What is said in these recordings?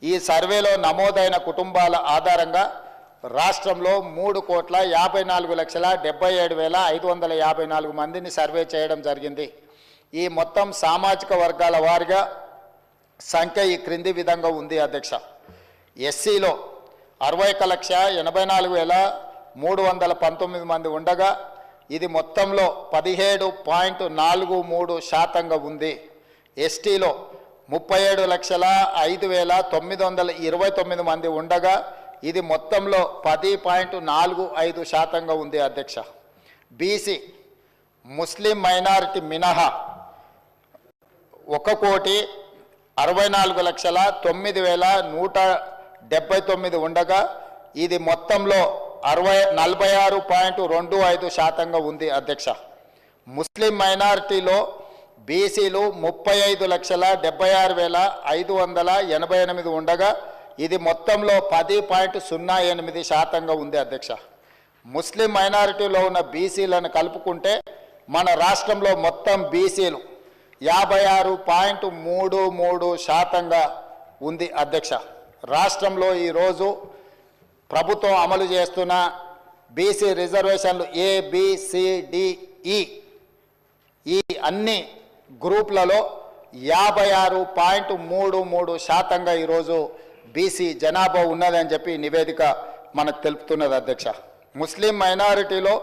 ఈ సర్వేలో నమోదైన కుటుంబాల ఆధారంగా రాష్ట్రంలో 3,54,77,554 మందిని సర్వే చేయడం జరిగింది. ఈ మొత్తం సామాజిక వర్గాల వారీగా సంఖ్య ఈ క్రింది విధంగా ఉంది అధ్యక్ష. ఎస్సీలో 61,84,319 మంది ఉండగా ఇది మొత్తంలో 17.43% ఉంది. ఎస్టీలో 37,05,929 మంది ఉండగా ఇది మొత్తంలో 10.45% ఉంది అధ్యక్ష. బీసీ ముస్లిం మైనారిటీ మినహా 1,64,09,179 ఉండగా ఇది మొత్తంలో 46.25% ఉంది అధ్యక్ష. ముస్లిం మైనారిటీలో బీసీలు 35,76,588 ఉండగా ఇది మొత్తంలో 10.08% ఉంది అధ్యక్ష. ముస్లిం మైనారిటీలో ఉన్న బీసీలను కలుపుకుంటే మన రాష్ట్రంలో మొత్తం బీసీలు 56.33% ఉంది అధ్యక్ష. రాష్ట్రంలో ఈరోజు ప్రభుత్వం అమలు చేస్తున్న బీసీ రిజర్వేషన్లు ABCDE ఈ అన్ని గ్రూపులలో 56.33% ఈరోజు బీసీ జనాభా ఉన్నదని చెప్పి నివేదిక మనకు తెలుపుతున్నది అధ్యక్ష. ముస్లిం మైనారిటీలో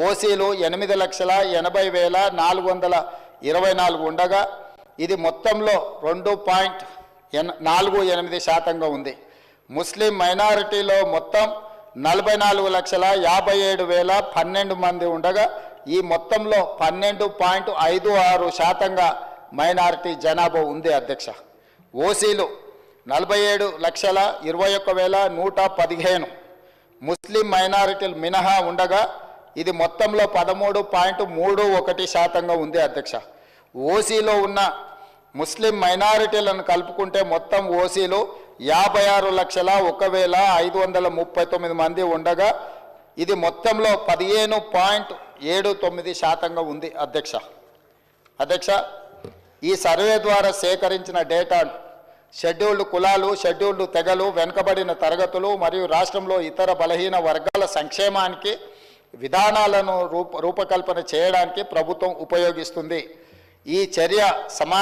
ఓసీలు 8,80,424 ఉండగా ఇది మొత్తంలో 2.48% ఉంది. ముస్లిం మైనారిటీలో మొత్తం 44,57,012 మంది ఉండగా ఈ మొత్తంలో 12.56% మైనారిటీ జనాభా ఉంది అధ్యక్ష. ఓసీలు 47,21,115 ముస్లిం మైనారిటీలు మినహా ఉండగా ఇది మొత్తంలో 13.31% ఉంది అధ్యక్ష. ఓసీలో ఉన్న ముస్లిం మైనారిటీలను కలుపుకుంటే మొత్తం ఓసీలు 56,01,539 మంది ఉండగా ఇది మొత్తంలో 15.79% ఉంది అధ్యక్ష. ఈ సర్వే ద్వారా సేకరించిన డేటాను షెడ్యూల్డ్ కులాలు, షెడ్యూల్డ్ తెగలు, వెనుకబడిన తరగతులు మరియు రాష్ట్రంలో ఇతర బలహీన వర్గాల సంక్షేమానికి విధానాలను రూపకల్పన చేయడానికి ప్రభుత్వం ఉపయోగిస్తుంది. ఈ చర్య